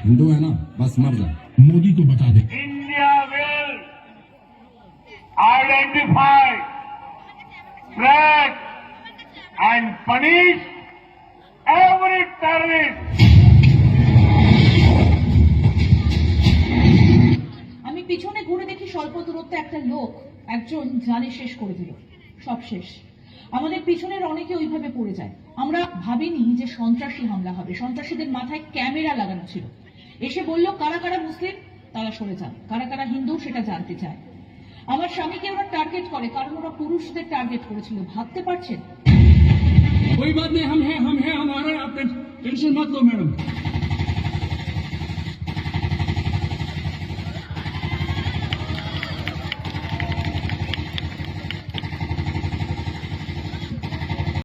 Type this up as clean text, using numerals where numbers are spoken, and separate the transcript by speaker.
Speaker 1: हिंदू है ना, बस मर जा।
Speaker 2: मोदी को बता दे।
Speaker 3: India will identify, track and punish every terrorist.
Speaker 4: আমি পিছনে ঘুরে দেখি স্বল্প দূরত্বে একটা লোক একজন জানে শেষ করে দিল, সব শেষ। আমাদের পিছনের অনেকে ওইভাবে পড়ে যায়। আমরা ভাবিনি যে সন্ত্রাসী হামলা হবে। সন্ত্রাসীদের মাথায় ক্যামেরা লাগানো ছিল। এসে বলল কারা কারা মুসলিম তারা সরে যান, কারা কারা হিন্দু সেটা জানতে চায়। আমার স্বামীকে ওরা টার্গেট করে কারণ ওরা পুরুষদের টার্গেট করেছিল। ভাবতে পারছেন?
Speaker 2: कोई बात नहीं, हम हैं हमारे, आप टेंशन मत लो मैडम।